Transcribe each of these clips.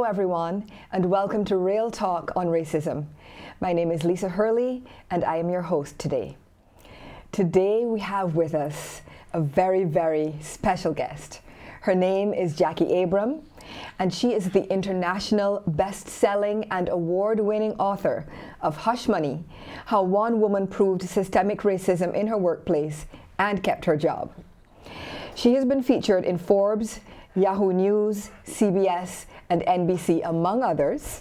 Hello everyone, and welcome to Real Talk on Racism. My name is Lisa Hurley, and I am your host today. Today we have with us a very, very special guest. Her name is Jacquie Abram, and she is the international best-selling and award-winning author of Hush Money: How One Woman Proved Systemic Racism in Her Workplace and Kept Her Job. She has been featured in Forbes, Yahoo News, CBS, and NBC, among others.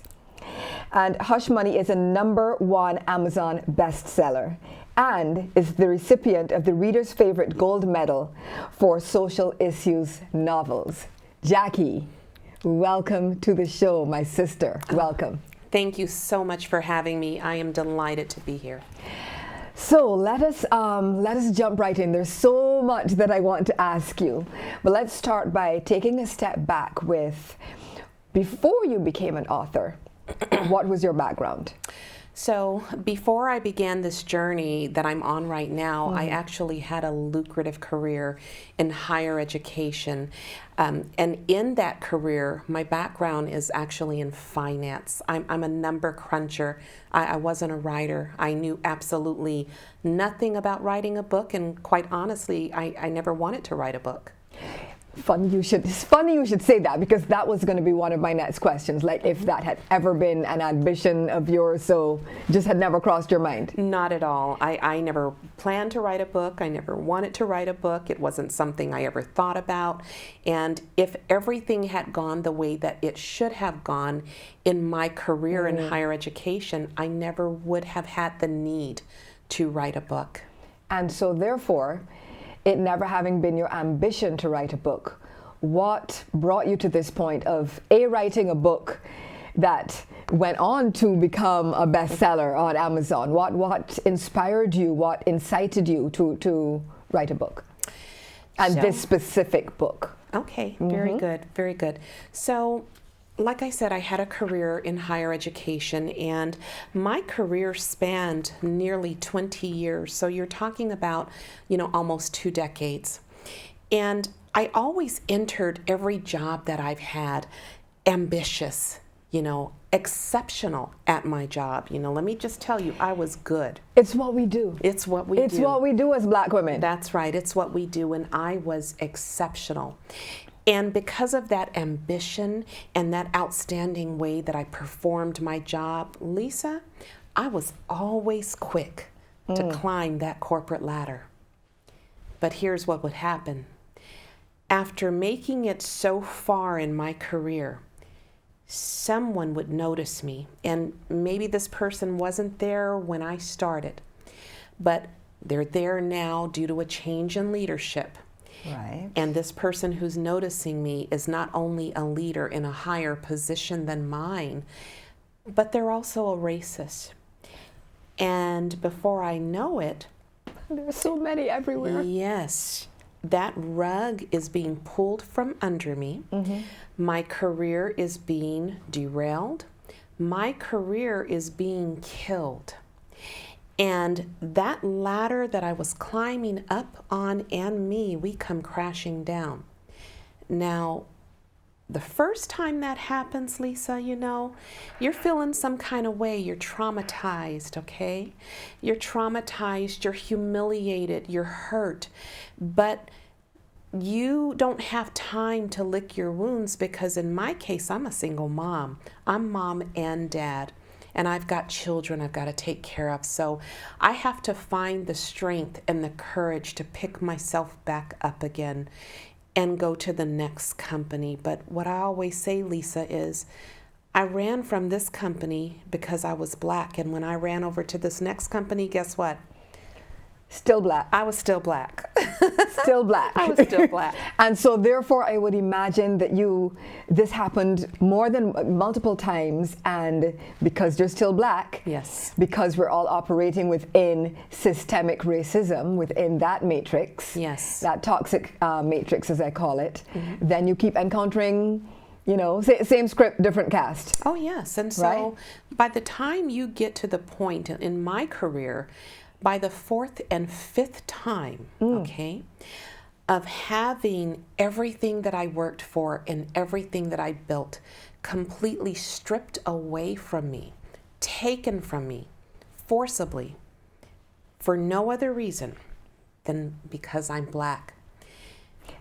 And Hush Money is a #1 Amazon bestseller and is the recipient of the Reader's Favorite Gold Medal for social issues novels. Jacquie, welcome to the show, my sister. Welcome. Thank you so much for having me. I am delighted to be here. So let us jump right in. There's so much that I want to ask you, but let's start by taking a step back with, before you became an author, what was your background? So before I began this journey that I'm on right now, I actually had a lucrative career in higher education. And in that career, my background is actually in finance. I'm a number cruncher. I wasn't a writer. I knew absolutely nothing about writing a book, and quite honestly, I never wanted to write a book. It's funny you should say that, because that was going to be one of my next questions, like if that had ever been an ambition of yours, so just had never crossed your mind. Not at all. I never planned to write a book. I never wanted to write a book. It wasn't something I ever thought about. And if everything had gone the way that it should have gone in my career in higher education, I never would have had the need to write a book. And so therefore, it never having been your ambition to write a book, what brought you to this point of writing a book that went on to become a bestseller on Amazon? What inspired you? What incited you to write a book? And this specific book? Okay, very good, very good. So, like I said, I had a career in higher education, and my career spanned nearly 20 years. So you're talking about, almost 2 decades. And I always entered every job that I've had ambitious, exceptional at my job. Let me just tell you, I was good. It's what we do. It's what we do. It's what we do as Black women. That's right. It's what we do, and I was exceptional. And because of that ambition and that outstanding way that I performed my job, Lisa, I was always quick to climb that corporate ladder. But here's what would happen. After making it so far in my career, someone would notice me. And maybe this person wasn't there when I started, but they're there now due to a change in leadership. Right. And this person who's noticing me is not only a leader in a higher position than mine, but they're also a racist. And before I know it, there's so many everywhere. Yes, that rug is being pulled from under me. My career is being derailed. My career is being killed. And that ladder that I was climbing up on and me, we come crashing down. Now, the first time that happens, Lisa, you're feeling some kind of way. You're traumatized, okay? You're traumatized, you're humiliated, you're hurt. But you don't have time to lick your wounds, because in my case, I'm a single mom. I'm mom and dad. And I've got children I've got to take care of. So I have to find the strength and the courage to pick myself back up again and go to the next company. But what I always say, Lisa, is I ran from this company because I was Black. And when I ran over to this next company, guess what? Still Black. I was still Black. Still Black. I was still Black. And so therefore I would imagine that this happened more than multiple times, and because you're still Black, yes, because we're all operating within systemic racism, within that matrix, yes, that toxic matrix as I call it, then you keep encountering same script, different cast. Oh yes. And so right? By the time you get to the point in my career, by the 4th and 5th time, okay, of having everything that I worked for and everything that I built completely stripped away from me, taken from me forcibly for no other reason than because I'm Black.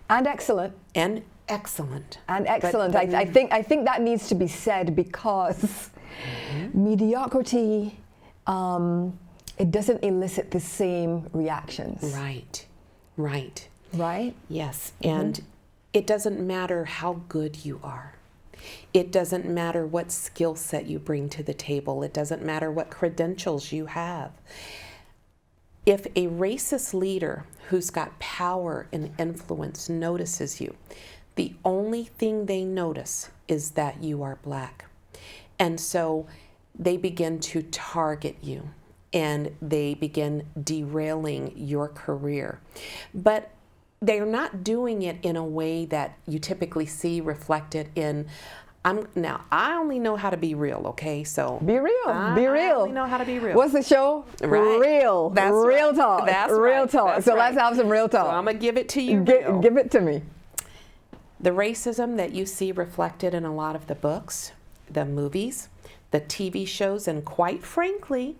And excellent. And excellent. And excellent. I think that needs to be said because mediocrity, it doesn't elicit the same reactions. Right. Right. Right? Yes. And it doesn't matter how good you are. It doesn't matter what skill set you bring to the table. It doesn't matter what credentials you have. If a racist leader who's got power and influence notices you, the only thing they notice is that you are Black. And so they begin to target you and they begin derailing your career. But they're not doing it in a way that you typically see reflected in, I only know how to be real, okay? So be real. Be real. I only know how to be real. What's the show? Right. Real. That's real right. talk. That's real right. talk. That's so right. let's have some real talk. So I'm going to give it to you. Give it to me. The racism that you see reflected in a lot of the books, the movies, the TV shows, and quite frankly,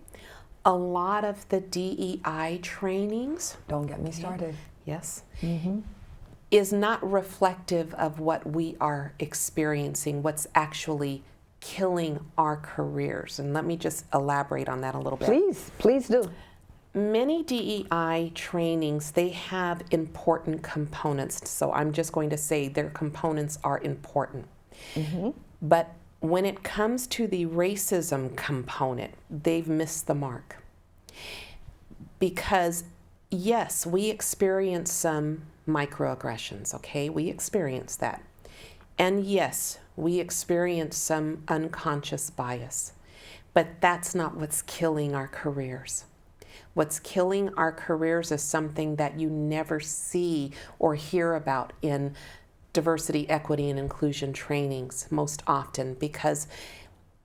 a lot of the DEI trainings. Don't get me started. Yes. Is not reflective of what we are experiencing, what's actually killing our careers. And let me just elaborate on that a little bit. Please do. Many DEI trainings, they have important components. So I'm just going to say their components are important. But when it comes to the racism component, they've missed the mark. Because yes, we experience some microaggressions, okay? We experience that. And yes, we experience some unconscious bias. But that's not what's killing our careers. What's killing our careers is something that you never see or hear about in diversity, equity, and inclusion trainings most often, because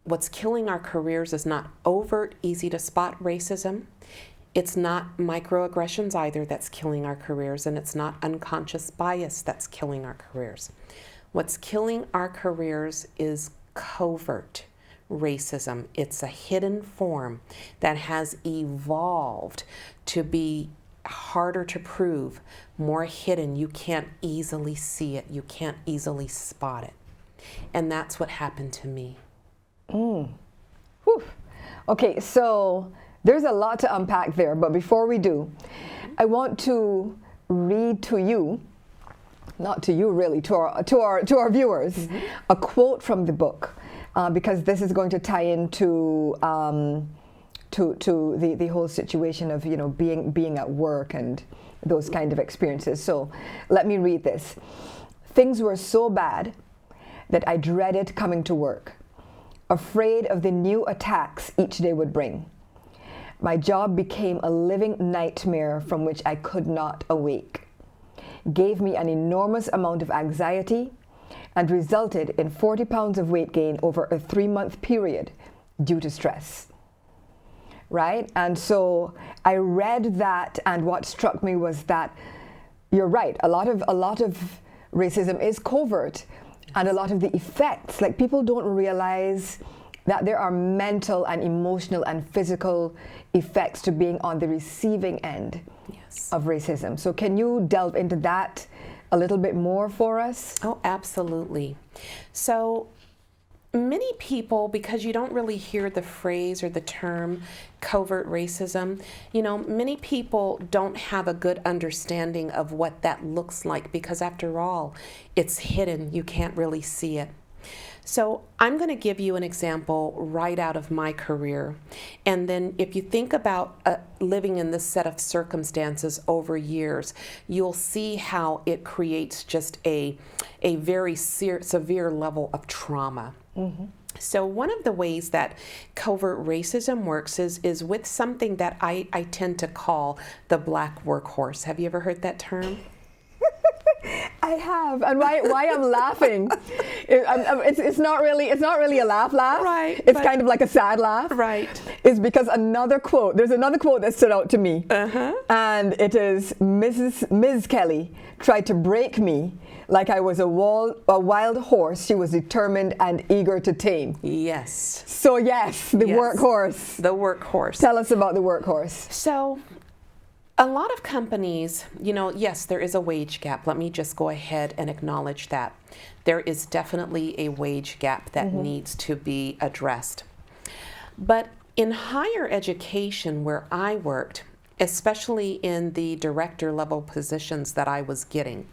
what's killing our careers is not overt, easy to spot racism. It's not microaggressions either that's killing our careers, and it's not unconscious bias that's killing our careers. What's killing our careers is covert racism. It's a hidden form that has evolved to be harder to prove, more hidden. You can't easily see it. You can't easily spot it. And that's what happened to me. Whew. Okay, so there's a lot to unpack there, but before we do, I want to read to you, not to you really, to our viewers, a quote from the book, because this is going to tie into to the whole situation of being at work and those kind of experiences. So let me read this. Things were so bad that I dreaded coming to work, afraid of the new attacks each day would bring. My job became a living nightmare from which I could not awake, gave me an enormous amount of anxiety, and resulted in 40 pounds of weight gain over a 3-month period due to stress. Right? And so I read that, and what struck me was that you're right, a lot of racism is covert, and a lot of the effects, like people don't realize that there are mental and emotional and physical effects to being on the receiving end of racism. So can you delve into that a little bit more for us? Oh, absolutely. So many people, because you don't really hear the phrase or the term covert racism, many people don't have a good understanding of what that looks like, because after all, it's hidden. You can't really see it. So I'm going to give you an example right out of my career. And then if you think about living in this set of circumstances over years, you'll see how it creates just a very severe level of trauma. So one of the ways that covert racism works is with something that I tend to call the Black workhorse. Have you ever heard that term? I have, and why I'm laughing, it's not really a laugh, Right, it's kind of like a sad laugh, Right. is because there's another quote that stood out to me, and it is Ms. Kelly tried to break me like I was a wild horse she was determined and eager to tame. Yes. So yes, the workhorse. The workhorse. Tell us about the workhorse. So a lot of companies, yes, there is a wage gap. Let me just go ahead and acknowledge that. There is definitely a wage gap that needs to be addressed. But in higher education where I worked, especially in the director level positions that I was getting,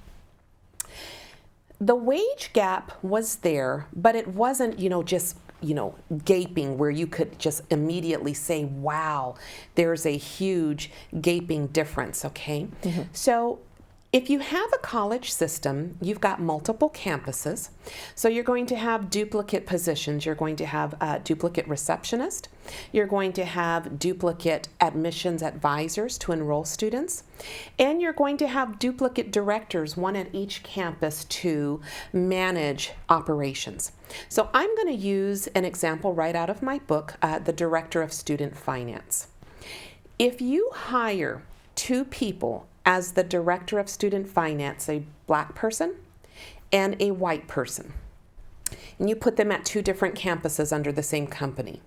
the wage gap was there, but it wasn't, just gaping where you could just immediately say, wow, there's a huge gaping difference, okay? So if you have a college system, you've got multiple campuses, so you're going to have duplicate positions. You're going to have a duplicate receptionist. You're going to have duplicate admissions advisors to enroll students. And you're going to have duplicate directors, one at each campus, to manage operations. So I'm going to use an example right out of my book, The Director of Student Finance. If you hire 2 people as the Director of Student Finance, a black person and a white person, and you put them at 2 different campuses under the same company.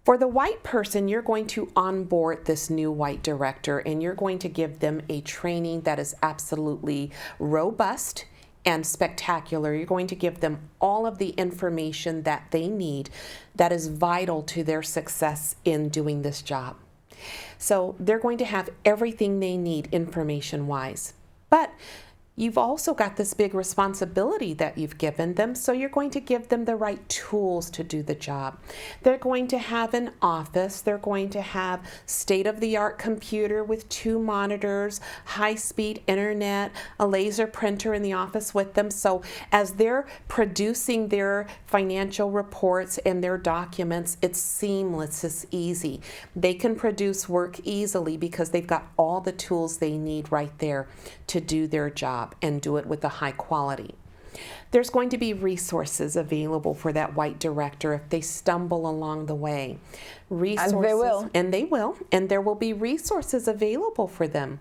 For the white person, you're going to onboard this new white director, and you're going to give them a training that is absolutely robust and spectacular. You're going to give them all of the information that they need that is vital to their success in doing this job. So they're going to have everything they need information-wise. But you've also got this big responsibility that you've given them, so you're going to give them the right tools to do the job. They're going to have an office. They're going to have state-of-the-art computer with 2 monitors, high-speed internet, a laser printer in the office with them. So as they're producing their financial reports and their documents, it's seamless, it's easy. They can produce work easily because they've got all the tools they need right there to do their job and do it with a high quality. There's going to be resources available for that white director if they stumble along the way. Resources, and they will. And they will. And there will be resources available for them.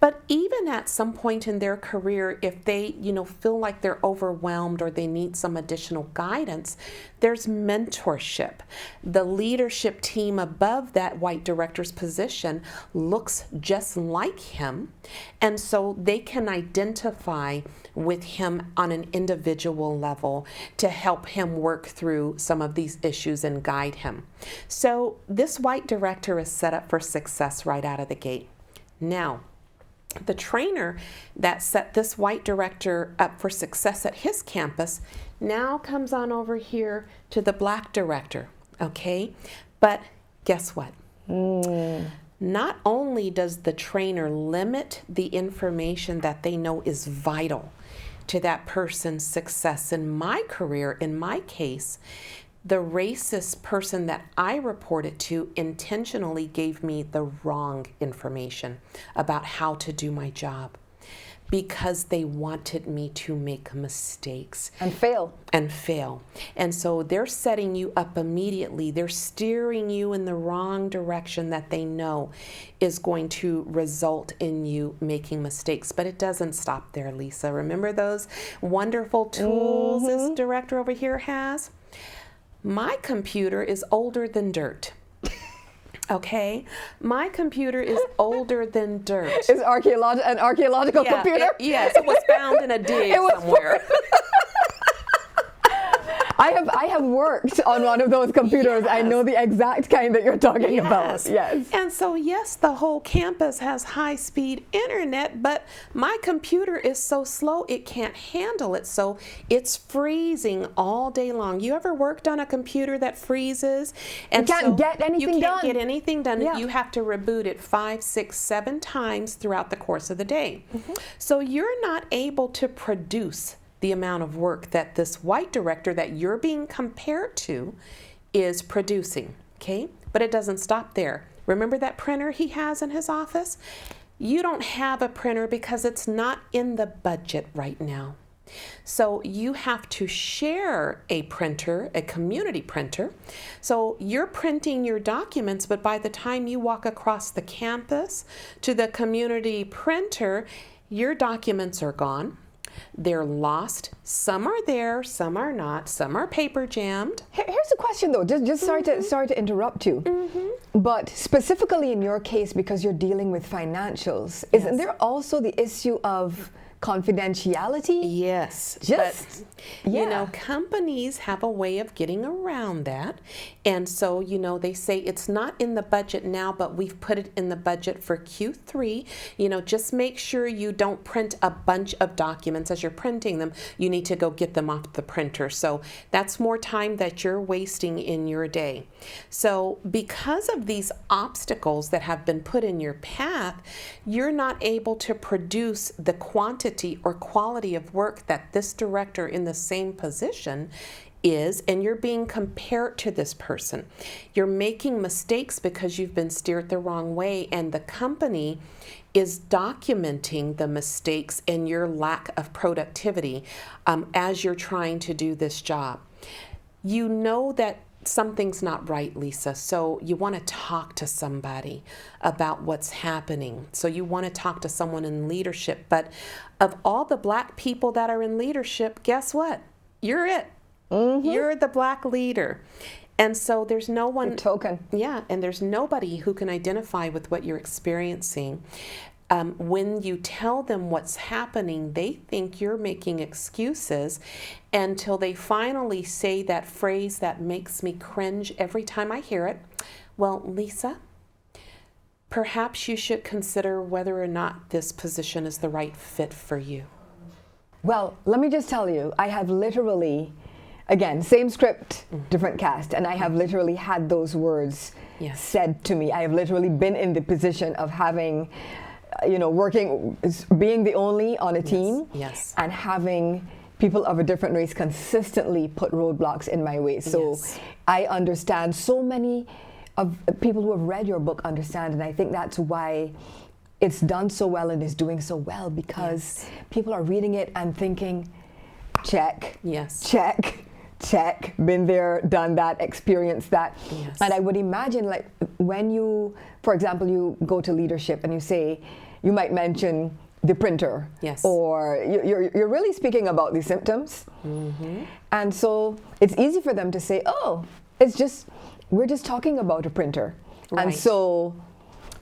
But even at some point in their career, if they, feel like they're overwhelmed or they need some additional guidance, there's mentorship. The leadership team above that white director's position looks just like him, and so they can identify with him on an individual level to help him work through some of these issues and guide him. So this white director is set up for success right out of the gate. Now, the trainer that set this white director up for success at his campus now comes on over here to the black director, okay? But guess what? Not only does the trainer limit the information that they know is vital to that person's success in my career, in my case, the racist person that I reported to intentionally gave me the wrong information about how to do my job because they wanted me to make mistakes. And fail. And so they're setting you up immediately. They're steering you in the wrong direction that they know is going to result in you making mistakes. But it doesn't stop there, Lisa. Remember those wonderful tools this director over here has? My computer is older than dirt. Okay? My computer is older than dirt. It's an archaeological computer? Yes, it was found in a dig somewhere. I have worked on one of those computers. Yes. I know the exact kind that you're talking about. Yes. And so, yes, the whole campus has high-speed internet, but my computer is so slow it can't handle it. So it's freezing all day long. You ever worked on a computer that freezes? And you can't get anything done. You can't get anything done. Yeah. You have to reboot it 5, 6, 7 times throughout the course of the day. So you're not able to produce the amount of work that this white director that you're being compared to is producing, okay? But it doesn't stop there. Remember that printer he has in his office? you don't have a printer because it's not in the budget right now. So you have to share a printer, a community printer. So you're printing your documents, but by the time you walk across the campus to the community printer, your documents are gone. They're lost. Some are there, some are not. Some are paper jammed. Here's a question though. Just sorry to interrupt you. But specifically in your case, because you're dealing with financials, isn't there also the issue of confidentiality? Yes. Just, but, you know, companies have a way of getting around that. And so, you know, they say it's not in the budget now, but we've put it in the budget for Q3. You know, just make sure you don't print a bunch of documents. As you're printing them, you need to go get them off the printer. So that's more time that you're wasting in your day. So because of these obstacles that have been put in your path, you're not able to produce the quantity or quality of work that this director in the same position is, and you're being compared to this person. You're making mistakes because you've been steered the wrong way, and the company is documenting the mistakes and your lack of productivity as you're trying to do this job. You know that something's not right, Lisa, so you want to talk to somebody about what's happening. So you want to talk to someone in leadership. But of all the Black people that are in leadership, guess what? You're it. You're the Black leader. And so there's no one... Your token. Yeah, and there's nobody who can identify with what you're experiencing. When you tell them what's happening, they think you're making excuses until they finally say that phrase that makes me cringe every time I hear it. Well, Lisa, perhaps you should consider whether or not this position is the right fit for you. Well, let me just tell you, I have literally, again, same script, different cast, and I have literally had those words said to me. I have literally been in the position of having, you know, being the only on a team, and having people of a different race consistently put roadblocks in my way. So I understand, so many of people who have read your book understand, and I think that's why it's done so well and is doing so well, because people are reading it and thinking, check, check, been there, done that, experienced that. And I would imagine, like, when you, for example, you go to leadership and you say, you might mention the printer, or you're really speaking about the symptoms. And so it's easy for them to say, oh, we're just talking about a printer. And so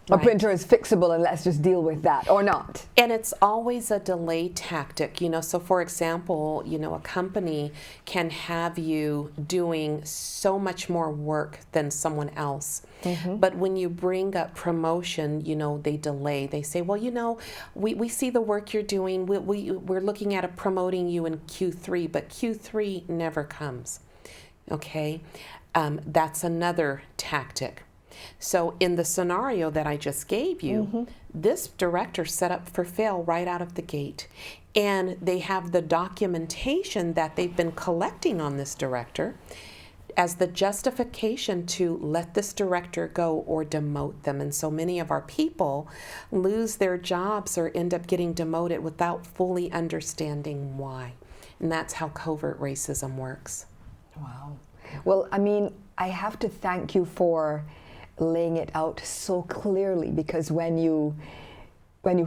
a printer is fixable and let's just deal with that, or not. And it's always a delay tactic, you know. So for example, you know, a company can have you doing so much more work than someone else. But when you bring up promotion, you know, they delay. They say, well, you know, we see the work you're doing. We're looking at promoting you in Q3, but Q3 never comes. Okay? That's another tactic. So in the scenario that I just gave you, this director set up for fail right out of the gate. And they have the documentation that they've been collecting on this director as the justification to let this director go or demote them. And so many of our people lose their jobs or end up getting demoted without fully understanding why. And that's how covert racism works. Wow. Well, I mean, I have to thank you for laying it out so clearly, because when you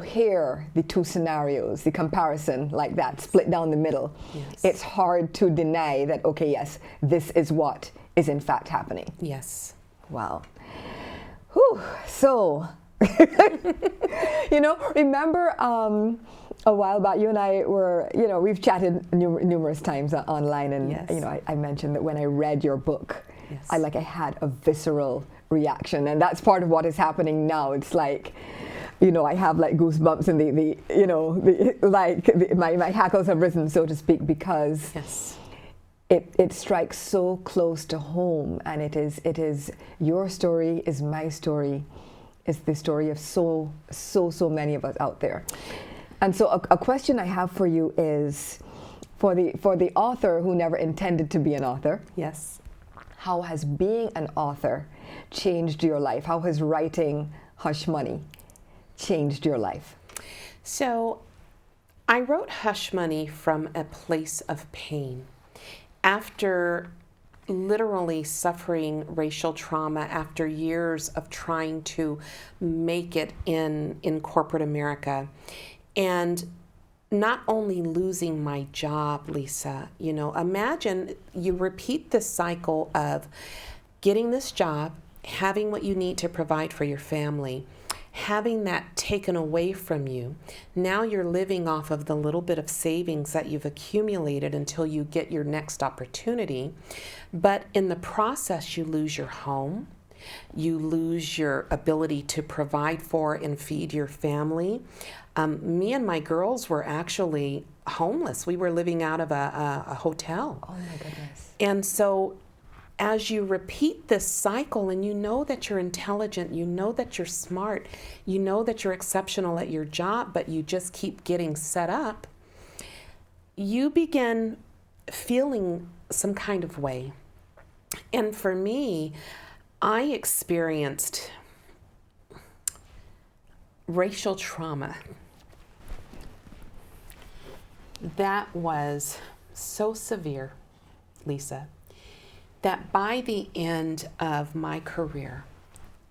hear the two scenarios, the comparison like that, split down the middle, it's hard to deny that, okay, yes, this is what is in fact happening. Yes. Wow. Whew. So, you know, remember a while back, you and I were, you know, we've chatted numerous times online, and, you know, I mentioned that when I read your book, I had a visceral reaction, and that's part of what is happening now. It's like, you know, I have like goosebumps, and my hackles have risen, so to speak, because it strikes so close to home, and it is your story, is my story, is the story of so many of us out there. And so a question I have for you is, for the author who never intended to be an author, how has being an author changed your life? How has writing Hush Money changed your life? So I wrote Hush Money from a place of pain. After literally suffering racial trauma, after years of trying to make it in corporate America, and not only losing my job, Lisa, imagine you repeat this cycle of getting this job, having what you need to provide for your family, having that taken away from you. Now you're living off of the little bit of savings that you've accumulated until you get your next opportunity. But in the process, you lose your home. You lose your ability to provide for and feed your family. Me and my girls were actually homeless. We were living out of a hotel. Oh my goodness. And so as you repeat this cycle, and you know that you're intelligent, you know that you're smart, you know that you're exceptional at your job, but you just keep getting set up, you begin feeling some kind of way. And for me, I experienced racial trauma that was so severe, Lisa, that by the end of my career,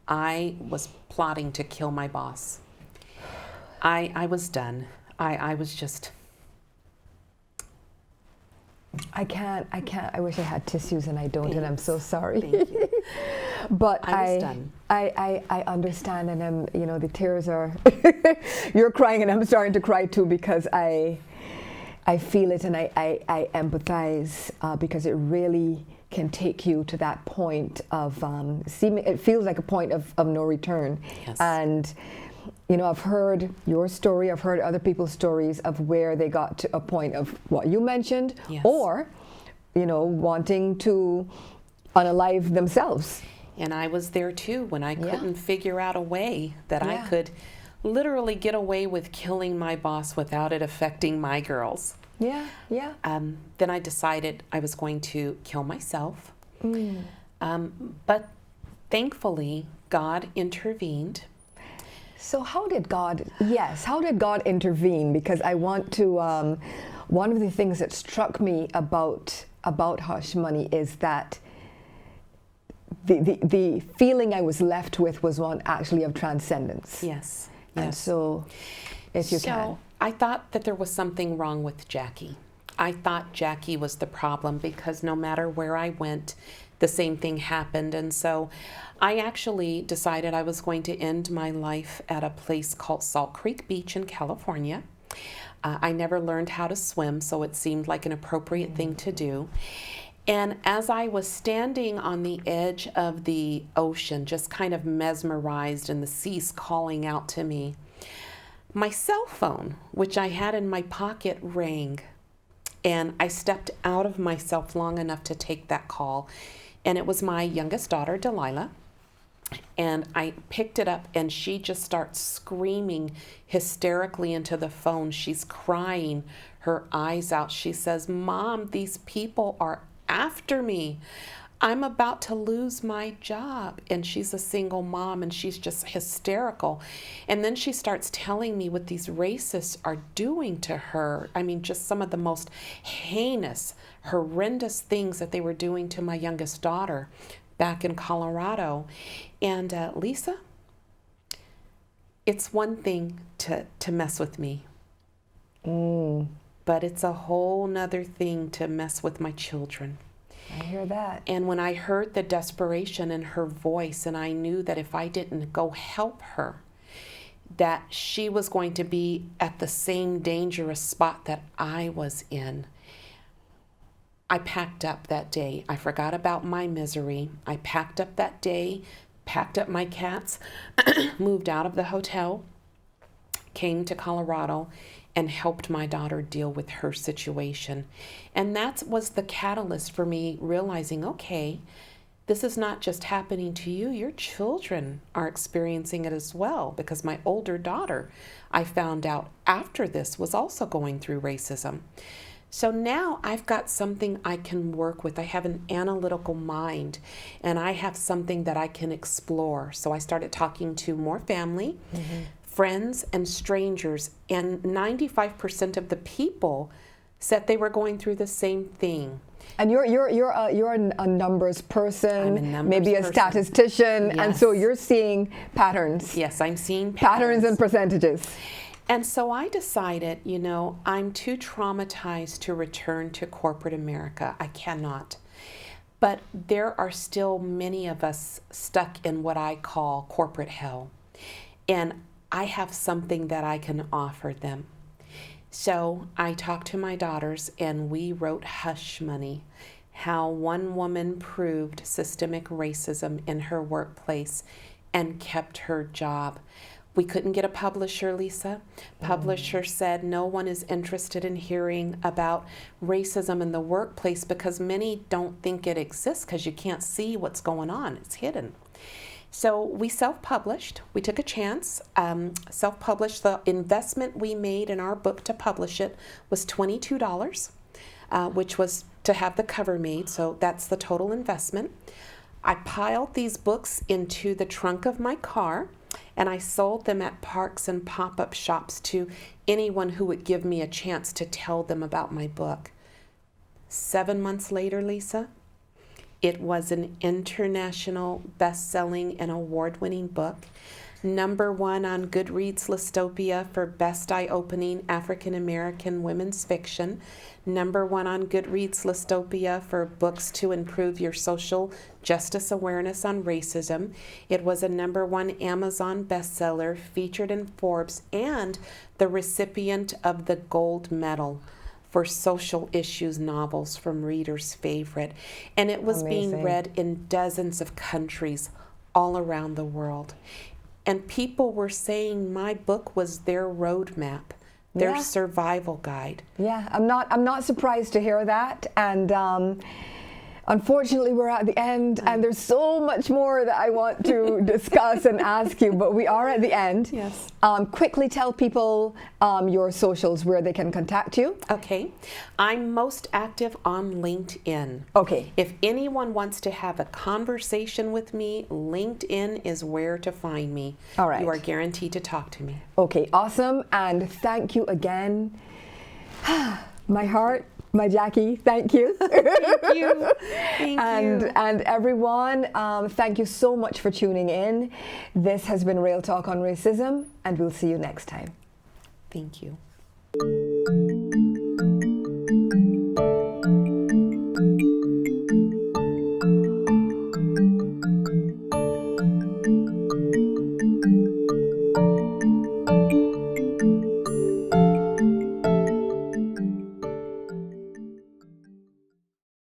I was plotting to kill my boss. I was done. I was just... I can't. I wish I had tissues and I don't, Thanks. and I'm so sorry. Thank you. But I was done. I understand, and I'm, the tears are, you're crying and I'm starting to cry too, because I feel it, and I empathize, because it really can take you to that point of, it feels like a point of no return. Yes. And, I've heard your story, I've heard other people's stories of where they got to a point of what you mentioned, Yes. or, wanting to unalive themselves. And I was there too when I couldn't figure out a way that I Yeah. could literally get away with killing my boss without it affecting my girls. Yeah, yeah. Then I decided I was going to kill myself. But thankfully, God intervened. So how did God intervene? Because I want to, one of the things that struck me about Hush Money is that the feeling I was left with was one actually of transcendence. Yes. And so, if you can. I thought that there was something wrong with Jacquie. I thought Jacquie was the problem, because no matter where I went, the same thing happened. And so I actually decided I was going to end my life at a place called Salt Creek Beach in California. I never learned how to swim, so it seemed like an appropriate thing to do. And as I was standing on the edge of the ocean, just kind of mesmerized, and the seas calling out to me, my cell phone, which I had in my pocket, rang. And I stepped out of myself long enough to take that call. And it was my youngest daughter, Delilah. And I picked it up, and she just starts screaming hysterically into the phone. She's crying her eyes out. She says, "Mom, these people are after me. I'm about to lose my job." And she's a single mom, and she's just hysterical. And then she starts telling me what these racists are doing to her. I mean, just some of the most heinous, horrendous things that they were doing to my youngest daughter back in Colorado. And Lisa, it's one thing to mess with me. But it's a whole nother thing to mess with my children. I hear that. And when I heard the desperation in her voice, and I knew that if I didn't go help her, that she was going to be at the same dangerous spot that I was in, I packed up that day. I forgot about my misery. I packed up that day, packed up my cats, moved out of the hotel, came to Colorado, and helped my daughter deal with her situation. And that was the catalyst for me realizing, okay, this is not just happening to you, your children are experiencing it as well, because my older daughter, I found out after this, was also going through racism. So now I've got something I can work with. I have an analytical mind, and I have something that I can explore. So I started talking to more family, friends and strangers, and 95% of the people said they were going through the same thing. And you're a numbers person, I'm a numbers maybe a person. statistician, and so Yes. you're seeing patterns. Yes, I'm seeing Patterns and percentages. And so I decided, I'm too traumatized to return to corporate America. I cannot. But there are still many of us stuck in what I call corporate hell. And I have something that I can offer them. So I talked to my daughters and we wrote Hush Money, how one woman proved systemic racism in her workplace and kept her job. We couldn't get a publisher, Lisa. Publisher said no one is interested in hearing about racism in the workplace because many don't think it exists because you can't see what's going on. It's hidden. So we self-published. We took a chance, self-published. The investment we made in our book to publish it was $22, which was to have the cover made. So that's the total investment. I piled these books into the trunk of my car, and I sold them at parks and pop-up shops to anyone who would give me a chance to tell them about my book. 7 months later, Lisa, it was an international best-selling and award-winning book. #1 on Goodreads Listopia for Best Eye-Opening African-American Women's Fiction. #1 on Goodreads Listopia for Books to Improve Your Social Justice Awareness on Racism. It was a #1 Amazon bestseller, featured in Forbes, and the recipient of the gold medal for social issues novels from Reader's Favorite. And it was being read in dozens of countries all around the world. And people were saying my book was their roadmap, their survival guide. Yeah, I'm not surprised to hear that. And unfortunately, we're at the end, and there's so much more that I want to discuss and ask you, but we are at the end. Yes. Quickly tell people your socials, where they can contact you. Okay. I'm most active on LinkedIn. Okay. If anyone wants to have a conversation with me, LinkedIn is where to find me. All right. You are guaranteed to talk to me. Okay, awesome. And thank you again. My heart, my Jackie, thank you. Thank you. Thank you. And everyone, thank you so much for tuning in. This has been Real Talk on Racism, and we'll see you next time. Thank you.